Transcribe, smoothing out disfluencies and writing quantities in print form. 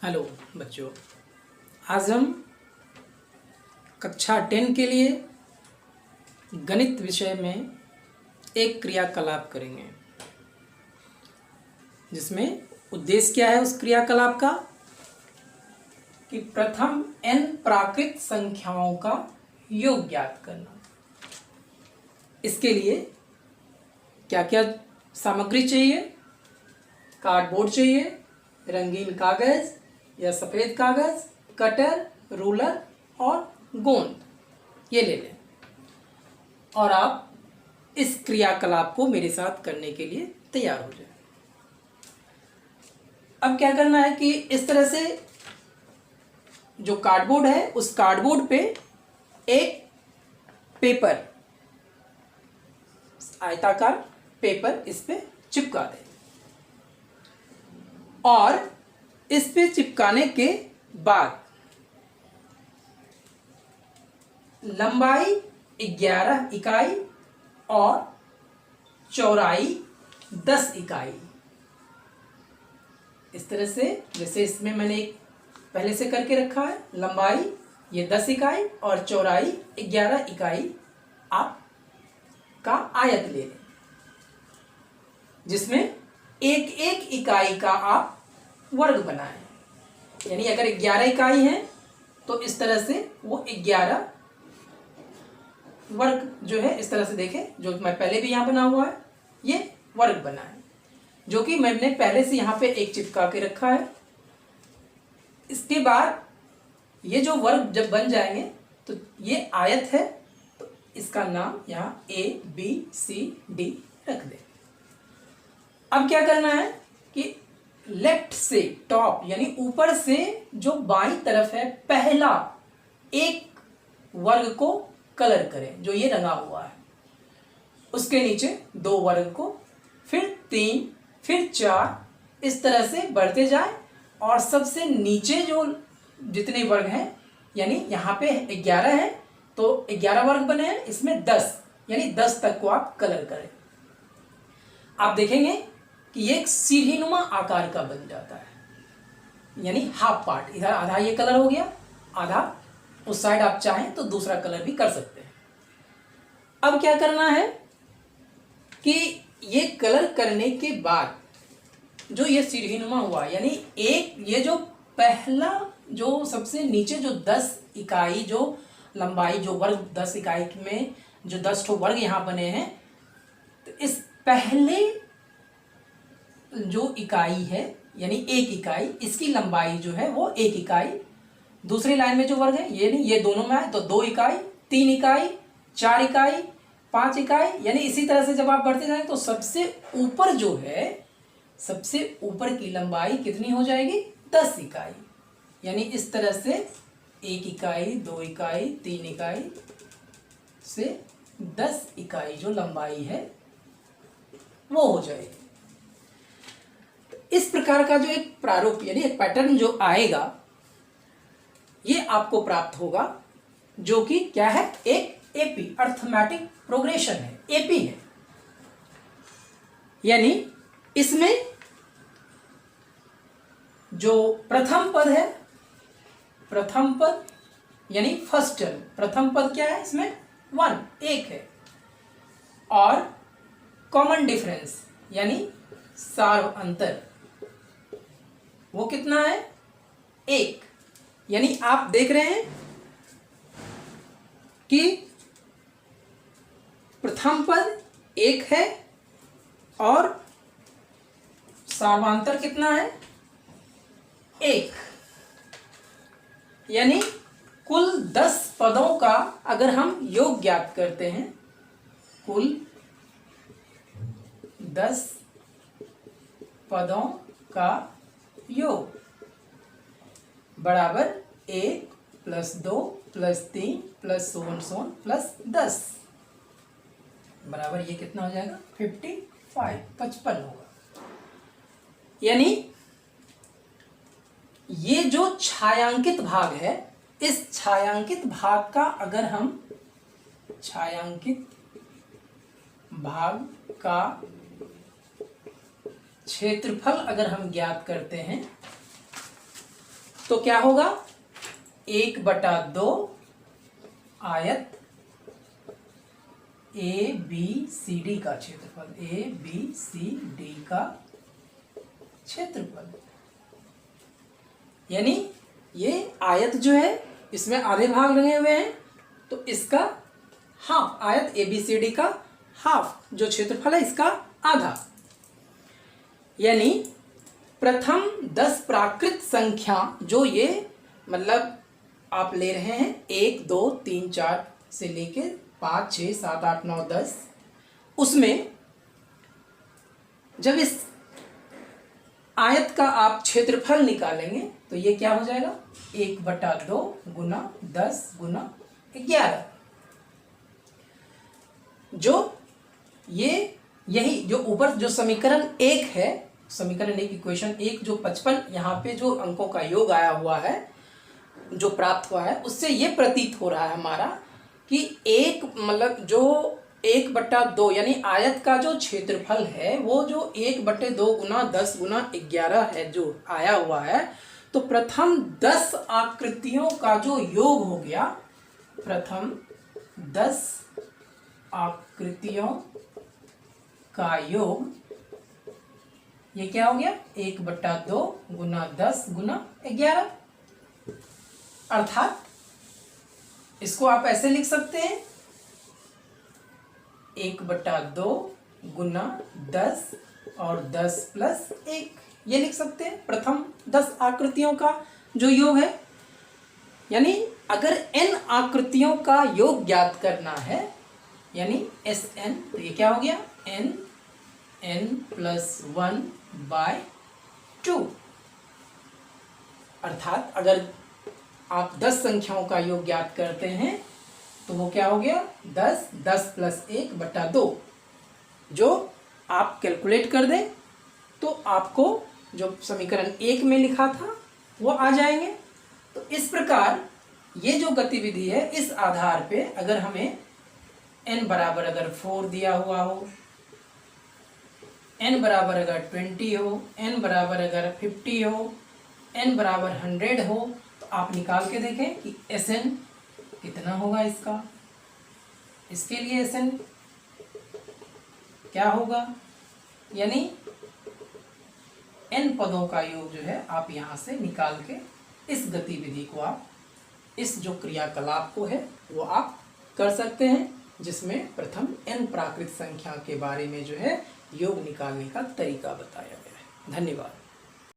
Hello बच्चों, आज हम कक्षा 10 के लिए गणित विषय में एक क्रियाकलाप करेंगे, जिसमें उद्देश्य क्या है उस क्रियाकलाप का कि प्रथम n प्राकृत संख्याओं का योग ज्ञात करना। इसके लिए क्या क्या सामग्री चाहिए? कार्डबोर्ड चाहिए, रंगीन कागज या सफ़ेद कागज, कटर, रूलर और गोंद, ये ले लें और आप इस क्रियाकलाप को मेरे साथ करने के लिए तैयार हो जाएं। अब क्या करना है कि इस तरह से जो कार्डबोर्ड है उस कार्डबोर्ड पे एक पेपर, आयताकार पेपर इस पे चिपका दें और इस पे चिपकाने के बाद लंबाई 11 इकाई और चौड़ाई 10 इकाई, इस तरह से जैसे इसमें मैंने एक पहले से करके रखा है, लंबाई ये 10 इकाई और चौड़ाई 11 इकाई आप का आयत ले लें, जिसमें एक एक इकाई का आप वर्ग बनाएं। यानी अगर 11 इकाई है तो इस तरह से वो 11 वर्ग जो है इस तरह से देखें, जो मैं पहले भी यहाँ बना हुआ है ये वर्ग बना है, जो कि मैंने पहले से यहाँ पे एक चिपका के रखा है। इसके बाद ये जो वर्ग जब बन जाएंगे तो ये आयत है, तो इसका नाम यहाँ ABCD रख दें। अब क्या करना है कि लेफ्ट से टॉप यानी ऊपर से जो बाईं तरफ है पहला एक वर्ग को कलर करें, जो ये रंगा हुआ है, उसके नीचे 2 वर्ग को, फिर 3, फिर 4, इस तरह से बढ़ते जाए और सबसे नीचे जो जितने वर्ग हैं, यानी यहाँ पे 11 है तो 11 वर्ग बने हैं, इसमें 10 यानी 10 तक को आप कलर करें। आप देखेंगे कि ये एक सीढ़ीनुमा आकार का बन जाता है, यानी हाफ पार्ट, इधर आधा ये कलर हो गया, आधा उस साइड आप चाहें तो दूसरा कलर भी कर सकते हैं। अब क्या करना है कि ये कलर करने के बाद जो ये सीढ़ीनुमा हुआ, यानी एक ये जो पहला जो सबसे नीचे जो 10 इकाई जो लंबाई जो वर्ग 10 इकाई में जो 10 ठो वर्ग यहाँ बने हैं, तो इस पहले जो इकाई है यानी 1 इकाई, इसकी लंबाई जो है वो 1 इकाई, दूसरी लाइन में जो वर्ग है ये नहीं, ये दोनों में है तो 2 इकाई, 3 इकाई, 4 इकाई, 5 इकाई, यानी इसी तरह से जब आप बढ़ते जाएं तो सबसे ऊपर जो है, सबसे ऊपर की लंबाई कितनी हो जाएगी? 10 इकाई। यानी इस तरह से 1 इकाई, 2 इकाई, 3 इकाई से 10 इकाई जो लंबाई है वो हो जाएगी। इस प्रकार का जो एक प्रारूप यानी एक पैटर्न जो आएगा ये आपको प्राप्त होगा, जो कि क्या है? एक एपी अर्थमेटिक प्रोग्रेशन है, एपी है। यानी इसमें जो प्रथम पद है, प्रथम पद यानी फर्स्ट टर्म, प्रथम पद क्या है? इसमें 1 है, और कॉमन डिफरेंस यानी सार अंतर वो कितना है? 1। यानी आप देख रहे हैं कि प्रथम पद 1 है और सार्वांतर कितना है? 1। यानी कुल 10 पदों का अगर हम योग ज्ञात करते हैं, कुल 10 पदों का योग बराबर 1 + 2 + 3 + + 10 बराबर ये कितना हो जाएगा? 55 होगा। यानी ये जो छायांकित भाग है, इस छायांकित भाग का अगर हम छायांकित भाग का क्षेत्रफल अगर हम ज्ञात करते हैं तो क्या होगा, 1/2 आयत ABCD का क्षेत्रफल, ABCD का क्षेत्रफल। यानी ये आयत जो है इसमें आधे भाग लगे हुए हैं, तो इसका हाफ, आयत ABCD का हाफ जो क्षेत्रफल है इसका आधा। यानी प्रथम 10 प्राकृत संख्या जो ये मतलब आप ले रहे हैं 1 2 3 4 से लेके 5 6 7 8 9 10, उसमें जब इस आयत का आप क्षेत्रफल निकालेंगे तो ये क्या हो जाएगा, 1/2 गुना 10 गुना 11। जो ये यही जो ऊपर जो समीकरण 1 है, समीकरण 1 इक्वेशन 1 जो 55 यहाँ पे जो अंकों का योग आया हुआ है, जो प्राप्त हुआ है, उससे ये प्रतीत हो रहा है हमारा कि एक मतलब जो 1/2 यानी आयत का जो क्षेत्रफल है वो जो 1/2 गुना 10 गुना 11 है जो आया हुआ है, तो प्रथम 10 आकृतियों का जो योग हो गया, प्रथम 10 आकृतियों का योग ये क्या हो गया, 1/2 गुना 10 गुना 11। अर्थात इसको आप ऐसे लिख सकते हैं, 1/2 गुना 10 और 10 प्लस 1, ये लिख सकते हैं प्रथम 10 आकृतियों का जो योग है। यानी अगर n आकृतियों का योग ज्ञात करना है, यानी Sn, तो ये क्या हो गया, n+1/2। अर्थात अगर आप 10 संख्याओं का योग ज्ञात करते हैं तो वो क्या हो गया, 10 प्लस 1/2। जो आप कैलकुलेट कर दें तो आपको जो समीकरण 1 में लिखा था वो आ जाएंगे। तो इस प्रकार ये जो गतिविधि है, इस आधार पे अगर हमें n बराबर अगर 4 दिया हुआ हो, n बराबर अगर 20 हो, n बराबर अगर 50 हो, n बराबर 100 हो, तो आप निकाल के देखें कि Sn कितना होगा इसका। इसके लिए Sn क्या होगा, यानी n पदों का योग जो है आप यहाँ से निकाल के इस गतिविधि को आप, इस जो क्रियाकलाप को है वो आप कर सकते हैं, जिसमें प्रथम n प्राकृत संख्या के बारे में जो है योग निकालने का तरीका बताया गया है। धन्यवाद।